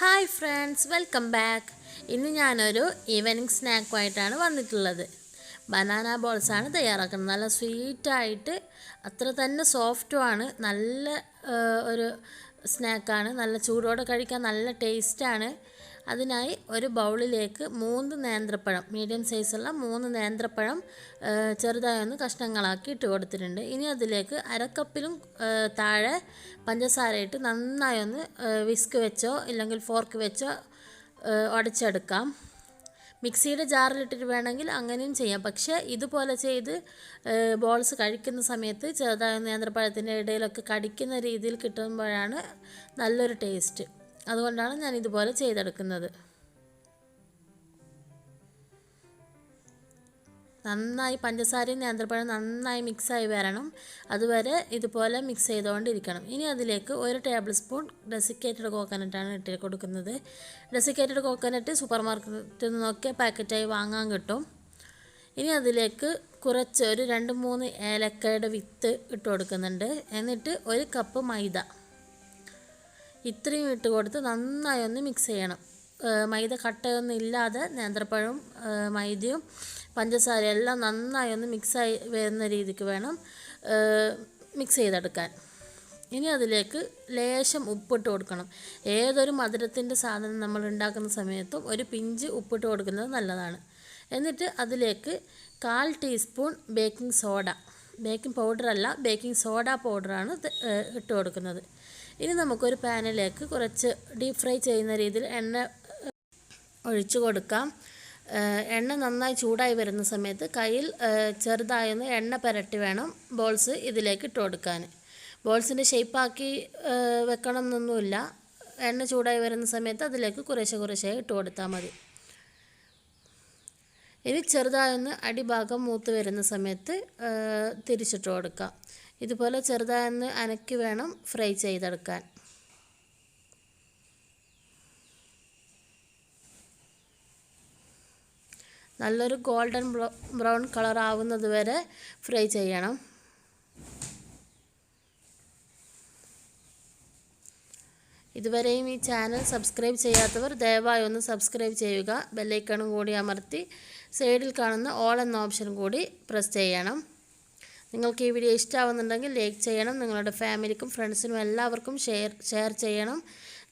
Hi friends, welcome back. ഇന്ന് ഞാനൊരു evening സ്നാക്കുമായിട്ടാണ് വന്നിട്ടുള്ളത്. ബനാന ബോൾസാണ് തയ്യാറാക്കുന്നത്. നല്ല സ്വീറ്റായിട്ട് അത്ര തന്നെ സോഫ്റ്റുമാണ്. നല്ല ഒരു സ്നാക്കാണ്. നല്ല ചൂടോടെ കഴിക്കാൻ നല്ല ടേസ്റ്റാണ്. അതിനായി ഒരു ബൗളിലേക്ക് 3 നേന്ത്രപ്പഴം, മീഡിയം സൈസുള്ള 3 നേന്ത്രപ്പഴം ചെറുതായൊന്ന് കഷ്ണങ്ങളാക്കി ഇട്ട് കൊടുത്തിട്ടുണ്ട്. ഇനി അതിലേക്ക് അരക്കപ്പിലും താഴെ പഞ്ചസാര ഇട്ട് നന്നായി ഒന്ന് വിസ്ക് വെച്ചോ ഇല്ലെങ്കിൽ ഫോർക്ക് വെച്ചോ ഉടച്ചെടുക്കാം. മിക്സിയുടെ ജാറിലിട്ടിട്ട് വേണമെങ്കിൽ അങ്ങനെയും ചെയ്യാം. പക്ഷേ ഇതുപോലെ ചെയ്ത് ബോൾസ് കഴിക്കുന്ന സമയത്ത് ചെറുതായ നേന്ത്രപ്പഴത്തിൻ്റെ ഇടയിലൊക്കെ കടിക്കുന്ന രീതിയിൽ കിട്ടുമ്പോഴാണ് നല്ലൊരു ടേസ്റ്റ്. അതുകൊണ്ടാണ് ഞാൻ ഇതുപോലെ ചെയ്തെടുക്കുന്നത്. നന്നായി പഞ്ചസാരയും നേന്ത്രപ്പഴം നന്നായി മിക്സായി വരണം. അതുവരെ ഇതുപോലെ മിക്സ് ചെയ്തുകൊണ്ടിരിക്കണം. ഇനി അതിലേക്ക് 1 ടേബിൾ സ്പൂൺ ഡെസിക്കേറ്റഡ് കോക്കനട്ടാണ് ഇട്ട് കൊടുക്കുന്നത്. ഡെസിക്കേറ്റഡ് കോക്കനട്ട് സൂപ്പർ മാർക്കറ്റിൽ നിന്നൊക്കെ പാക്കറ്റായി വാങ്ങാൻ കിട്ടും. ഇനി അതിലേക്ക് കുറച്ച് ഒരു 2-3 ഏലക്കയുടെ വിത്ത് ഇട്ട് കൊടുക്കുന്നുണ്ട്. എന്നിട്ട് 1 കപ്പ് മൈദ ഇത്രയും ഇട്ട് കൊടുത്ത് നന്നായി ഒന്ന് മിക്സ് ചെയ്യണം. മൈദ കട്ടയൊന്നും ഇല്ലാതെ നേന്ത്രപ്പഴവും മൈദയും പഞ്ചസാരയും എല്ലാം നന്നായി ഒന്ന് മിക്സായി വരുന്ന രീതിക്ക് വേണം മിക്സ് ചെയ്തെടുക്കാൻ. ഇനി അതിലേക്ക് ലേശം ഉപ്പിട്ട് കൊടുക്കണം. ഏതൊരു മധുരത്തിൻ്റെ സാധനം നമ്മൾ ഉണ്ടാക്കുന്ന സമയത്തും ഒരു പിഞ്ച് ഉപ്പിട്ട് കൊടുക്കുന്നത് നല്ലതാണ്. എന്നിട്ട് അതിലേക്ക് 1/4 ടീസ്പൂൺ ബേക്കിംഗ് സോഡ, ബേക്കിംഗ് പൗഡറല്ല ബേക്കിംഗ് സോഡ പൗഡറാണ് ഇട്ട് കൊടുക്കുന്നത്. ഇനി നമുക്കൊരു പാനിലേക്ക് കുറച്ച് ഡീപ്പ് ഫ്രൈ ചെയ്യുന്ന രീതിയിൽ എണ്ണ ഒഴിച്ചു കൊടുക്കാം. എണ്ണ നന്നായി ചൂടായി വരുന്ന സമയത്ത് കയ്യിൽ ചെറുതായൊന്ന് എണ്ണ പുരട്ടി വേണം ബോൾസ് ഇതിലേക്ക് ഇട്ട് കൊടുക്കാൻ. ബോൾസിൻ്റെ ഷേപ്പാക്കി വെക്കണം എന്നൊന്നുമില്ല. എണ്ണ ചൂടായി വരുന്ന സമയത്ത് അതിലേക്ക് കുറേശ്ശെ ഇട്ട് കൊടുത്താൽ മതി. ഇനി ചെറുതായൊന്ന് അടിഭാഗം മൂത്ത് വരുന്ന സമയത്ത് തിരിച്ചിട്ട് കൊടുക്കാം. ഇതുപോലെ ചെറുതായൊന്ന് അനക്കി വേണം ഫ്രൈ ചെയ്തെടുക്കാൻ. നല്ലൊരു ഗോൾഡൻ ബ്രൗൺ കളർ ആവുന്നത് വരെ ഫ്രൈ ചെയ്യണം. ഇതുവരെയും ഈ ചാനൽ സബ്സ്ക്രൈബ് ചെയ്യാത്തവർ ദയവായി ഒന്ന് സബ്സ്ക്രൈബ് ചെയ്യുക. ബെല്ലൈക്കണും കൂടി അമർത്തി സൈഡിൽ കാണുന്ന ഓൾ എന്ന ഓപ്ഷൻ കൂടി പ്രസ് ചെയ്യണം. നിങ്ങൾക്ക് ഈ വീഡിയോ ഇഷ്ടമാവുന്നുണ്ടെങ്കിൽ ലൈക്ക് ചെയ്യണം. നിങ്ങളുടെ ഫാമിലിക്കും ഫ്രണ്ട്സിനും എല്ലാവർക്കും ഷെയർ ചെയ്യണം.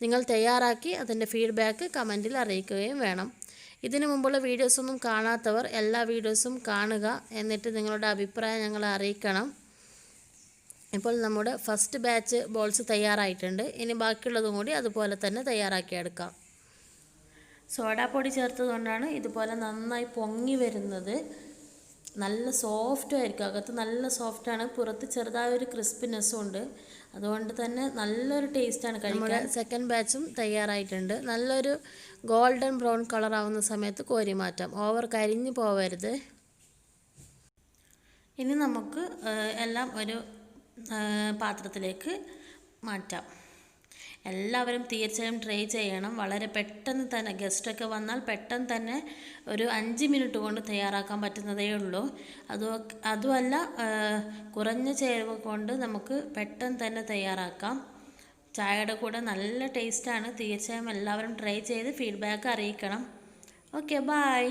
നിങ്ങൾ തയ്യാറാക്കി അതിൻ്റെ ഫീഡ്ബാക്ക് കമൻറ്റിൽ അറിയിക്കുകയും വേണം. ഇതിനു മുമ്പുള്ള വീഡിയോസൊന്നും കാണാത്തവർ എല്ലാ വീഡിയോസും കാണുക. എന്നിട്ട് നിങ്ങളുടെ അഭിപ്രായം ഞങ്ങളെ അറിയിക്കണം. ഇപ്പോൾ നമ്മുടെ ഫസ്റ്റ് ബാച്ച് ബോൾസ് തയ്യാറായിട്ടുണ്ട്. ഇനി ബാക്കിയുള്ളതും കൂടി അതുപോലെ തന്നെ തയ്യാറാക്കിയെടുക്കാം. സോഡാപ്പൊടി ചേർത്തതുകൊണ്ടാണ് ഇതുപോലെ നന്നായി പൊങ്ങി വരുന്നത്. നല്ല സോഫ്റ്റ് ആയിരിക്കും. അകത്ത് നല്ല സോഫ്റ്റാണ്, പുറത്ത് ചെറുതായൊരു ക്രിസ്പിനെസ്സും ഉണ്ട്. അതുകൊണ്ട് തന്നെ നല്ലൊരു ടേസ്റ്റാണ് കഴിക്കാൻ. സെക്കൻഡ് ബാച്ചും തയ്യാറായിട്ടുണ്ട്. നല്ലൊരു ഗോൾഡൻ ബ്രൗൺ കളർ ആവുന്ന സമയത്ത് കോരി മാറ്റാം. ഓവർ കരിഞ്ഞു പോവരുത്. ഇനി നമുക്ക് എല്ലാം ഒരു പാത്രത്തിലേക്ക് മാറ്റാം. എല്ലാവരും തീർച്ചയായും ട്രൈ ചെയ്യണം. വളരെ പെട്ടെന്ന് തന്നെ ഗസ്റ്റൊക്കെ വന്നാൽ പെട്ടെന്ന് തന്നെ ഒരു 5 മിനിറ്റ് കൊണ്ട് തയ്യാറാക്കാൻ പറ്റുന്നതേ ഉള്ളൂ. അതുമല്ല, കുറഞ്ഞ ചേരുവ കൊണ്ട് നമുക്ക് പെട്ടെന്ന് തന്നെ തയ്യാറാക്കാം. ചായയുടെ കൂടെ നല്ല ടേസ്റ്റാണ്. തീർച്ചയായും എല്ലാവരും ട്രൈ ചെയ്ത് ഫീഡ്ബാക്ക് അറിയിക്കണം. Okay, by.